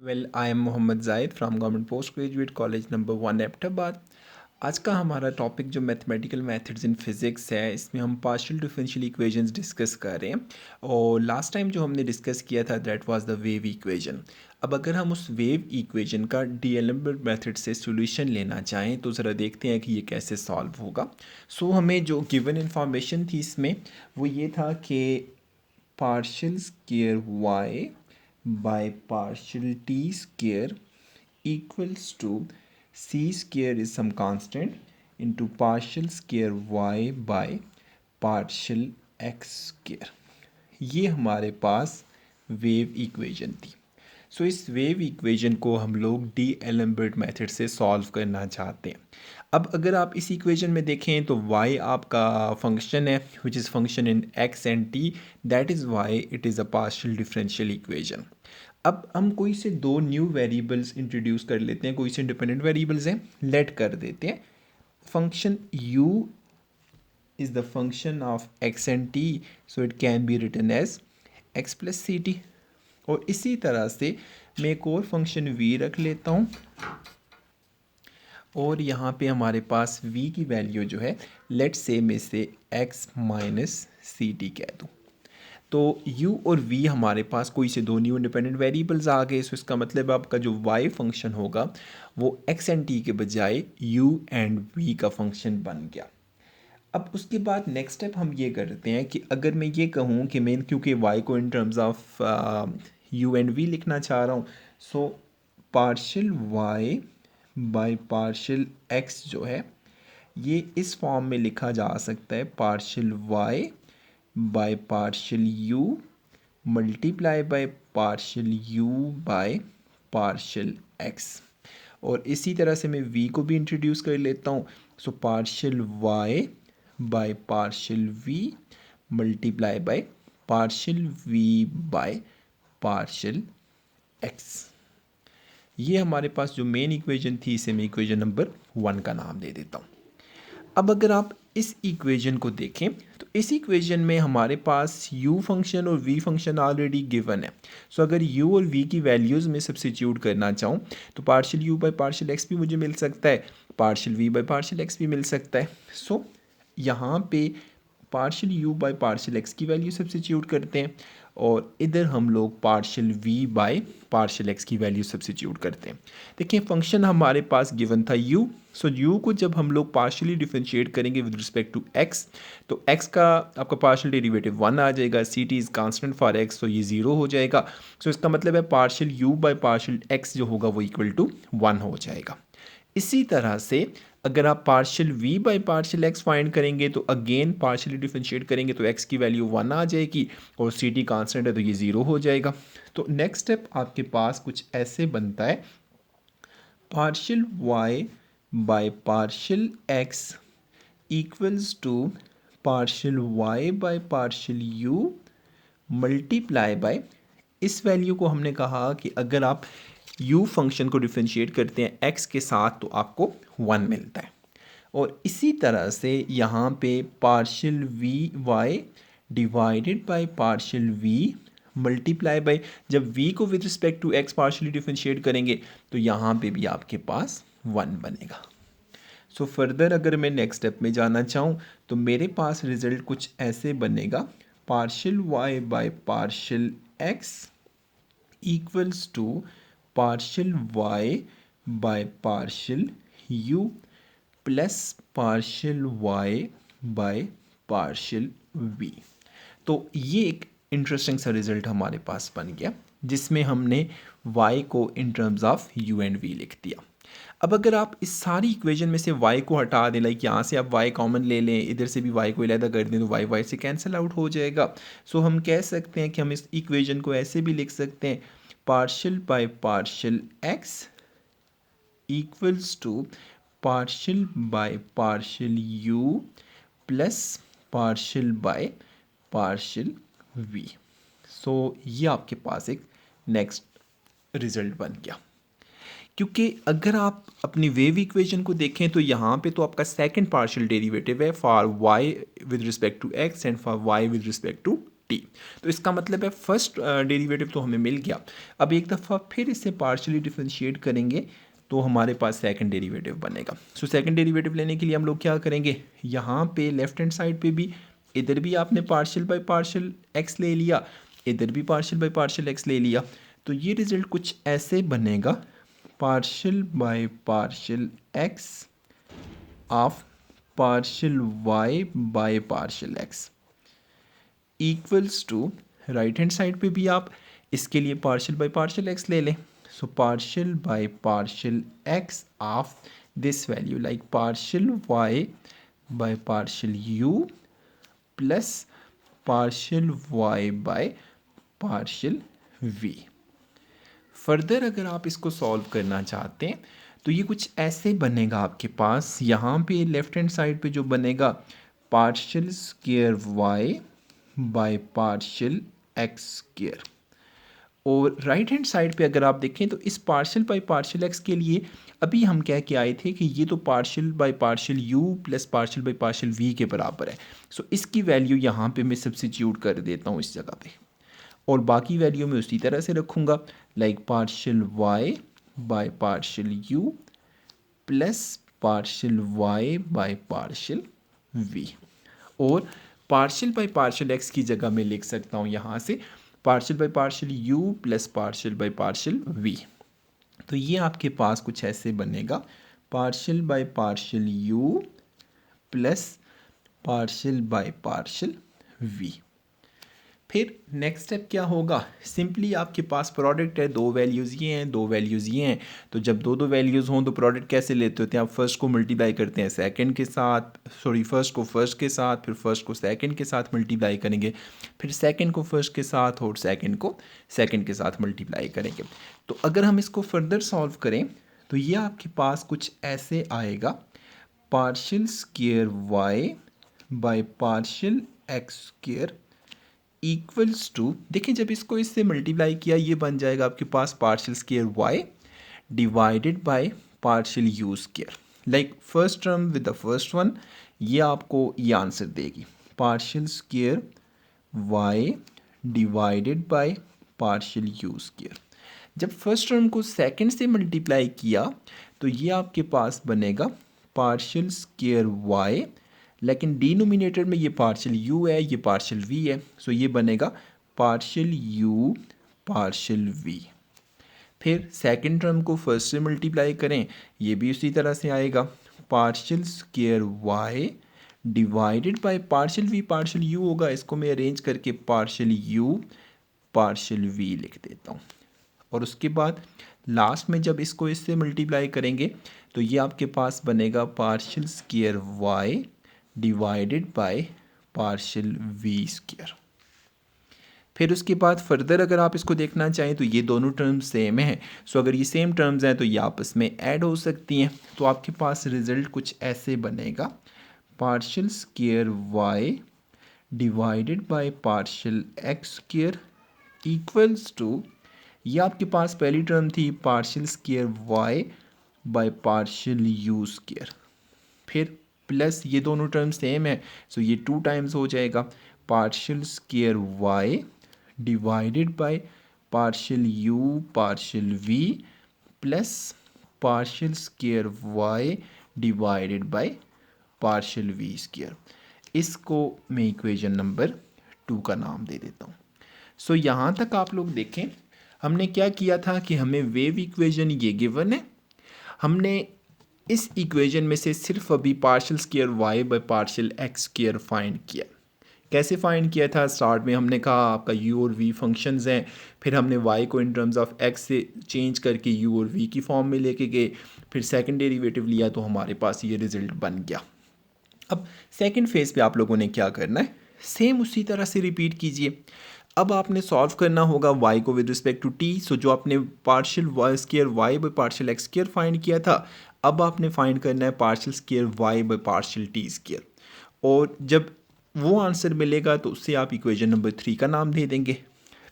I am Mohammad Zahid from government post graduate college number 1 Abbottabad. आज का हमारा टॉपिक जो मैथमेटिकल मेथड्स इन फिज़िक्स है, इसमें हम पार्शियल डिफरेंशियल इक्वेशंस डिस्कस कर रहे हैं। और लास्ट टाइम जो हमने डिस्कस किया था that was the wave equation. अब अगर हम उस वेव इक्वेशन का डीएलेम्बर्ट मेथड से सॉल्यूशन लेना चाहें तो ज़रा देखते हैं कि ये कैसे सॉल्व होगा। हमें जो गिवन इंफॉर्मेशन थी इसमें वो ये था कि partial square y by partial t square equals to c square is some constant into partial square y by partial x square। ये हमारे पास वेव इक्वेशन थी। इस वेव इक्वेशन को हम लोग डी एलम्बर्ट मेथड से सॉल्व करना चाहते हैं। अब अगर आप इस इक्वेशन में देखें तो y आपका फंक्शन है which is function in x and t, that is why it is a partial differential equation. अब हम कोई से दो न्यू वेरिएबल्स इंट्रोड्यूस कर लेते हैं, कोई से इंडिपेंडेंट वेरिएबल्स हैं, लेट कर देते हैं। Function u is the function of x and t, so it can be written as x plus ct। और इसी तरह से मैं एक और फंक्शन v रख लेता हूँ और यहाँ पे हमारे पास v की वैल्यू जो है लेट से मैं इसे x माइनस सी टी कह दूँ। तो u और v हमारे पास कोई से दो न्यू इंडिपेंडेंट वेरिएबल्स आ गए। इसका मतलब आपका जो y फंक्शन होगा वो x एंड t के बजाय u एंड v का फंक्शन बन गया। अब उसके बाद नेक्स्ट स्टेप हम ये करते हैं कि अगर मैं ये कहूँ कि मैं क्योंकि y को in terms of u and v लिखना चाह रहा हूँ, so partial y by partial x जो है ये इस फॉर्म में लिखा जा सकता है partial y by partial u multiply bye partial u by partial x। और इसी तरह से मैं v को भी इंट्रोड्यूस कर लेता हूँ। Partial y by partial v multiply bye partial v bye partial x। ये हमारे पास जो मेन इक्वेशन थी इसे मैं इक्वेशन नंबर 1 का नाम दे देता हूँ। अब अगर आप इस इक्वेशन को देखें तो इस इक्वेशन में हमारे पास u फंक्शन और v फंक्शन ऑलरेडी गिवन है। अगर u और v की वैल्यूज़ में सब्स्टिट्यूट करना चाहूँ तो partial u by partial x भी मुझे मिल सकता है, partial v bye partial x भी मिल सकता है। यहाँ पे partial u by partial x की वैल्यू सब्स्टिट्यूट करते हैं और इधर हम लोग partial v bye partial x की वैल्यू सब्स्टिट्यूट करते हैं। देखिए फंक्शन हमारे पास गिवन था u, u को जब हम लोग पार्शियली डिफरेंशिएट करेंगे विद रिस्पेक्ट टू x तो x का आपका पार्शियल डेरिवेटिव 1 आ जाएगा। C T is constant for x, तो ये 0 हो जाएगा। इसका मतलब है partial u by partial x जो होगा वो इक्वल टू 1 हो जाएगा। इसी तरह से अगर आप partial v by partial x find करेंगे तो अगेन पार्शियली डिफरेंशिएट करेंगे तो x की वैल्यू 1 आ जाएगी और सी टी कॉन्स्टेंट है तो ये 0 हो जाएगा। तो नेक्स्ट स्टेप आपके पास कुछ ऐसे बनता है, partial y by partial x equals to partial y by partial u multiply by, इस वैल्यू को हमने कहा कि अगर आप u फंक्शन को डिफरेंशिएट करते हैं x के साथ तो आपको 1 मिलता है। और इसी तरह से यहाँ पे partial v y divided by partial v multiply by, जब v को with respect to x partially differentiate करेंगे तो यहाँ पे भी आपके पास 1 बनेगा। फर्दर अगर मैं नेक्स्ट स्टेप में जाना चाहूँ तो मेरे पास रिजल्ट कुछ ऐसे बनेगा, partial y by partial x equals to partial y by partial u plus partial y by partial v। तो ये एक इंटरेस्टिंग सा रिजल्ट हमारे पास बन गया जिसमें हमने y को in terms of u and v लिख दिया। अब अगर आप इस सारी इक्वेशन में से y को हटा दें, लाइक यहाँ से आप y कॉमन ले लें, इधर से भी y को अलहदा कर दें तो y से कैंसिल आउट हो जाएगा। हम कह सकते हैं कि हम इस इक्वेशन को ऐसे भी लिख सकते हैं, partial by partial x equals to partial by partial u plus partial by partial v। ये आपके पास एक नेक्स्ट रिजल्ट बन गया। क्योंकि अगर आप अपनी वेव इक्वेशन को देखें तो यहाँ पे तो आपका सेकंड पार्शियल डेरिवेटिव है for y with respect to x and for y with respect to T. तो इसका मतलब है फर्स्ट डेरिवेटिव तो हमें मिल गया। अब एक दफ़ा फिर इसे पार्शियली डिफरेंशिएट करेंगे तो हमारे पास सेकंड डेरिवेटिव बनेगा। सो सेकंड डेरिवेटिव लेने के लिए हम लोग क्या करेंगे, यहाँ पे लेफ्ट हैंड साइड पे भी इधर भी आपने पार्शियल बाय पार्शियल एक्स ले लिया, इधर भी पार्शियल बाय पार्शियल एक्स ले लिया, तो ये रिजल्ट कुछ ऐसे बनेगा, partial by partial x of partial Y by partial x equals to, right hand side पे भी आप इसके लिए पार्शियल बाय पार्शियल एक्स ले लें। So partial by partial x of this value like partial Y by partial you plus partial Y by partial V. Further अगर आप इसको सॉल्व करना चाहते हैं तो ये कुछ ऐसे बनेगा आपके पास, यहाँ पे लेफ्ट हैंड साइड पे जो बनेगा partial square y by partial x square, और राइट हैंड साइड पे अगर आप देखें तो इस पार्शियल बाय पार्शियल एक्स के लिए अभी हम कह के आए थे कि ये तो partial by partial you plus partial by partial v के बराबर है। सो इसकी वैल्यू यहाँ पे मैं सब्स्टिट्यूट कर देता हूँ इस जगह पे, और बाकी वैल्यू मैं उसी तरह से रखूँगा like partial Y by partial you plus partial Y by partial v, और पार्शियल बाय पार्शियल एक्स की जगह मैं लिख सकता हूँ यहाँ से partial by partial you plus partial by partial v. तो ये आपके पास कुछ ऐसे बनेगा, partial by partial you plus partial by partial v. फिर नेक्स्ट स्टेप क्या होगा, सिंपली आपके पास प्रोडक्ट है, दो वैल्यूज़ ये हैं, दो वैल्यूज़ ये हैं, तो जब दो दो वैल्यूज़ हों तो प्रोडक्ट कैसे लेते होते हैं, आप फर्स्ट को मल्टीप्लाई करते हैं सेकंड के साथ, सॉरी फर्स्ट को फर्स्ट के साथ, फिर फर्स्ट को सेकंड के साथ मल्टीप्लाई करेंगे, फिर सेकंड को फर्स्ट के साथ और सेकंड को सेकंड के साथ मल्टीप्लाई करेंगे। तो अगर हम इसको फर्दर सॉल्व करें तो ये आपके पास कुछ ऐसे आएगा, partial square y by partial x square equals to, देखें जब इसको इससे मल्टीप्लाई किया ये बन जाएगा आपके पास partial square Y divided by partial you square, like first term with the first one, ये आपको ये आंसर देगी partial square Y divided by partial you square. जब फर्स्ट टर्म को सेकंड से मल्टीप्लाई किया तो ये आपके पास बनेगा पार्शियल स्क्वायर वाई, लेकिन डिनोमिनेटर में ये पार्शियल यू है, ये पार्शियल वी है, सो ये बनेगा पार्शियल यू पार्शियल वी। फिर सेकंड टर्म को फर्स्ट से मल्टीप्लाई करें, ये भी उसी तरह से आएगा partial square Y divided by partial v, partial u होगा, इसको मैं अरेंज करके पार्शियल यू पार्शियल वी लिख देता हूँ, और उसके बाद लास्ट में जब इसको इससे मल्टीप्लाई करेंगे तो ये आपके पास बनेगा partial square Y divided by partial v square. फिर उसके बाद फर्दर अगर आप इसको देखना चाहें तो ये दोनों टर्म्स सेम हैं, सो अगर ये सेम टर्म्स हैं तो ये आपस में ऐड हो सकती हैं, तो आपके पास रिजल्ट कुछ ऐसे बनेगा, partial square Y divided by partial x square equals to, ये आपके पास पहली टर्म थी partial square y by partial you square, फिर प्लस ये दोनों टर्म सेम है, सो ये 2 टाइम्स हो जाएगा partial square Y divided by partial u partial v plus partial square Y divided by partial v square. इसको मैं इक्वेशन नंबर 2 का नाम दे देता हूँ। सो यहाँ तक आप लोग देखें हमने क्या किया था कि हमें वेव इक्वेशन ये गिवन है, हमने इस इक्वेशन में से सिर्फ अभी partial square y by partial x square find किया। कैसे फाइंड किया था, स्टार्ट में हमने कहा आपका यू और वी फंक्शंस हैं, फिर हमने वाई को इन टर्म्स ऑफ एक्स से चेंज करके यू और वी की फॉर्म में लेके गए, फिर सेकंड डेरिवेटिव लिया तो हमारे पास ये रिजल्ट बन गया। अब सेकंड फेज पे आप लोगों ने क्या करना है, सेम उसी तरह से रिपीट कीजिए। अब आपने सॉल्व करना होगा y को with respect to t, so जो आपने partial y square y by partial x square find किया था, अब आपने फाइंड करना है partial square y by partial t square, और जब वो आंसर मिलेगा तो उससे आप इक्वेशन नंबर 3 का नाम दे देंगे।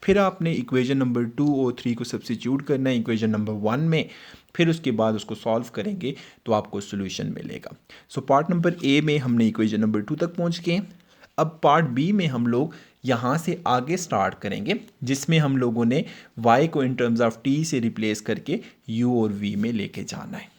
फिर आपने इक्वेशन नंबर 2 और 3 को सब्स्टिट्यूट करना है इक्वेशन नंबर 1 में, फिर उसके बाद उसको सॉल्व करेंगे तो आपको सोल्यूशन मिलेगा। सो पार्ट नंबर ए में हमने इक्वेशन नंबर 2 तक पहुँच गए। अब पार्ट बी में हम लोग यहाँ से आगे स्टार्ट करेंगे जिसमें हम लोगों ने y को इन टर्म्स ऑफ t से रिप्लेस करके u और v में लेके जाना है।